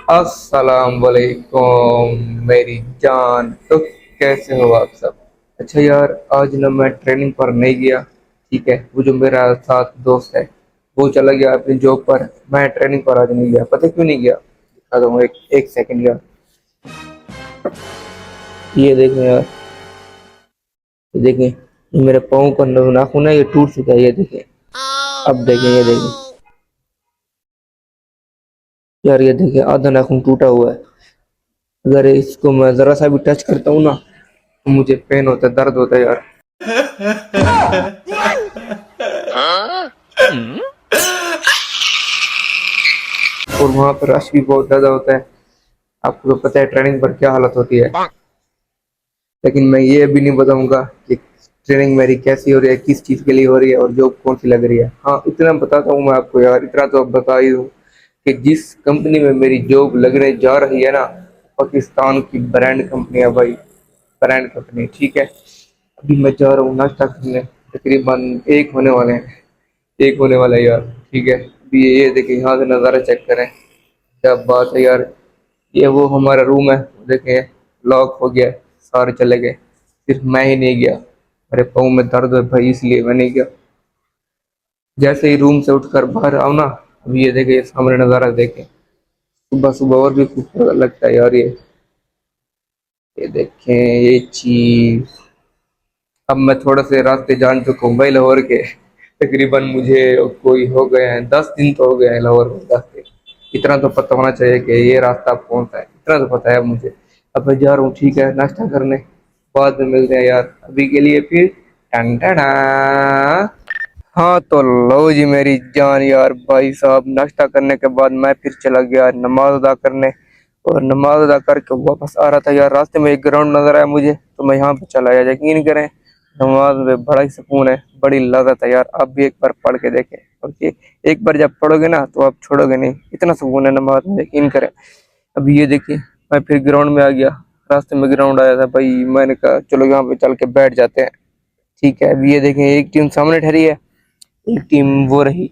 अस्सलाम वालेकुम मेरी जान। तो कैसे हो आप सब? अच्छा यार, आज ना मैं ट्रेनिंग पर नहीं गया। ठीक है, वो जो मेरा साथ दोस्त है वो चला गया अपनी जॉब पर। मैं ट्रेनिंग पर आज नहीं गया। पता क्यों नहीं गया? दिखा दूँ, एक एक सेकंड यार। ये देखें यार, ये देखें, ये मेरे पाँव का नाखून है, ये टूट चुका है। ये देखें, अब देखें, ये देखें यार, ये देखें, आधा नाखून टूटा हुआ है। अगर इसको मैं जरा सा भी टच करता हूँ ना तो मुझे पेन होता है, दर्द होता है यार। और वहां पर रश भी बहुत ज्यादा होता है। आपको तो पता है ट्रेनिंग पर क्या हालत होती है। लेकिन मैं ये भी नहीं बताऊंगा कि ट्रेनिंग मेरी कैसी हो रही है, किस चीज़ के लिए हो रही है और जॉब कौन सी लग रही है। हाँ, इतना बताता हूँ मैं आपको यार, इतना तो अब बता ही दूँ कि जिस कंपनी में मेरी जॉब लगने जा रही है ना, पाकिस्तान की ब्रांड कंपनी है भाई। ब्रांड कंपनी, ठीक है। अभी मैं जा रहा हूँ नाश्ता करने, तकरीबन एक होने वाले हैं, एक होने वाला है यार। ठीक है, अभी ये देखिए, यहाँ से नज़ारा चेक करें, क्या बात है यार। ये वो हमारा रूम है, देखें, लॉक हो गया है, सारे चले गए, सिर्फ मैं ही नहीं गया। मेरे पाँव में दर्द है भाई, इसलिए मैं नहीं गया। जैसे ही रूम से उठकर बाहर आओ ना, अभी ये देखे, ये सामने नज़ारा देखें, सुबह सुबह और भी खूबसूरत लगता है यार। ये देखें, ये चीज। अब मैं थोड़े से रास्ते जान चुका हूँ भाई लाहौर के। तकरीबन मुझे कोई हो गए हैं 10 दिन तो हो गए हैं लाहौर में रास्ते। इतना तो पता होना चाहिए कि ये रास्ता कौन सा है, इतना तो पता है मुझे। अब मैं जा रहा हूँ, ठीक है, नाश्ता करने। बाद में मिलते हैं यार, अभी के लिए फिर टन टना। हाँ तो लो जी मेरी जान यार, भाई साहब, नाश्ता करने के बाद मैं फिर चला गया नमाज अदा करने। और नमाज अदा करके वापस आ रहा था यार, रास्ते में एक ग्राउंड नजर आया मुझे, तो मैं यहाँ पे चला गया। यकीन करें, नमाज में बड़ा ही सुकून है, बड़ी लज़्ज़त है यार। आप भी एक बार पढ़ के देखें, ओके। एक बार जब पढ़ोगे ना तो आप छोड़ोगे नहीं, इतना सुकून है नमाज में, यकीन करें। अभी ये देखिए, मैं फिर ग्राउंड में आ गया। रास्ते में ग्राउंड आया था भाई, मैंने कहा चलो यहाँ पे चल के बैठ जाते हैं। ठीक है, अभी ये देखें, एक टीम सामने ठहरी है, एक टीम वो रही,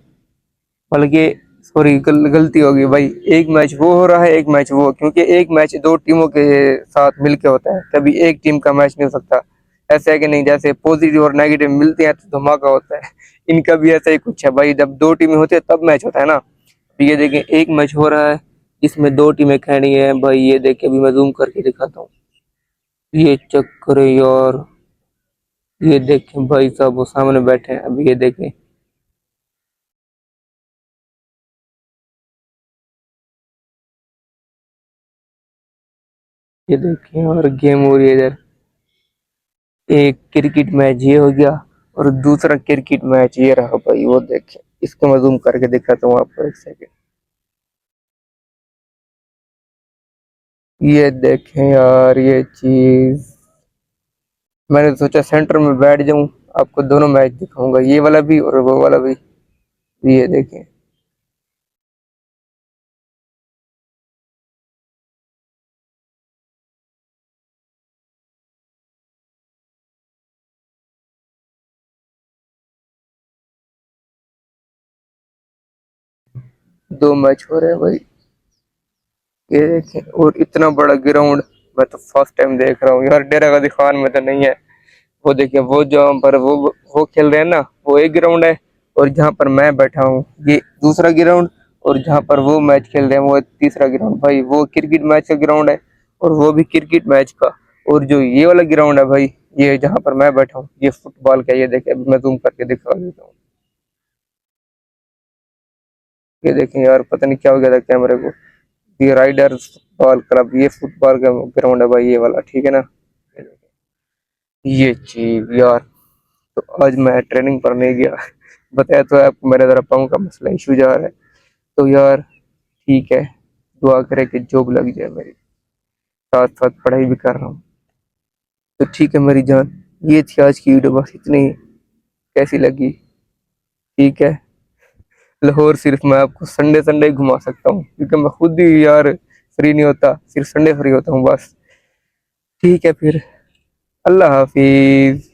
बल्कि सॉरी, गलती हो गई भाई। एक मैच वो हो रहा है, एक मैच वो, क्योंकि एक मैच दो टीमों के साथ मिलके होता है, कभी एक टीम का मैच नहीं हो सकता। ऐसा है कि नहीं, जैसे पॉजिटिव और नेगेटिव मिलते हैं तो धमाका होता है। इनका भी ऐसा ही कुछ है भाई, जब दो टीमें होती है तब मैच होता है ना। तो ये देखें, एक मैच हो रहा है, इसमें दो टीमें खड़ी हैं भाई। ये देखें, अभी मैं जूम करके दिखाता हूँ, ये चक्कर है यार। ये देखें भाई साहब, वो सामने बैठे हैं, अभी ये देखें। ये देखें और गेम हो रही है इधर। एक क्रिकेट मैच ये हो गया, और दूसरा क्रिकेट मैच ये रहा भाई, वो देखें। इसको मैं जूम करके दिखाता हूँ आपको, एक सेकंड। ये देखें यार, ये चीज, मैंने सोचा सेंटर में बैठ जाऊं, आपको दोनों मैच दिखाऊंगा, ये वाला भी और वो वाला भी। ये देखें, दो मैच हो रहे हैं भाई। ये देखें, और इतना बड़ा ग्राउंड, मैं तो फर्स्ट टाइम देख रहा हूँ यार। डेरा गाजी खान में तो नहीं है। वो देखिए, वो जहाँ पर वो खेल रहे हैं ना, वो एक ग्राउंड है। और जहाँ पर मैं बैठा हूँ ये दूसरा ग्राउंड। और जहाँ पर वो मैच खेल रहे हैं वो तीसरा ग्राउंड भाई। वो क्रिकेट मैच का ग्राउंड है, और वो भी क्रिकेट मैच का। और जो ये वाला ग्राउंड है भाई, ये जहाँ पर मैं बैठा हूँ, ये फुटबॉल का। ये देखे, अभी मैं जूम करके दिखा देता हूँ। ये देखें यार, पता नहीं क्या हो गया था कैमरे को। ये राइडर्स फुटबॉल क्लब, ये फुटबॉल का ग्राउंड है भाई, ये वाला, ठीक है ना। ये चीज यार, तो आज मैं ट्रेनिंग पर नहीं गया। बताया तो है आपको, मेरा जरा पाँव का मसला इशू जा रहा है। तो यार ठीक है, दुआ करे कि जॉब लग जाए मेरी, साथ साथ पढ़ाई भी कर रहा हूँ। तो ठीक है मेरी जान, ये थी आज की वीडियो, बस इतनी ही। कैसी लगी? ठीक है, लाहौर सिर्फ मैं आपको संडे संडे घुमा सकता हूँ, क्योंकि मैं खुद ही यार फ्री नहीं होता, सिर्फ संडे फ्री होता हूँ बस। ठीक है फिर, अल्लाह हाफिज।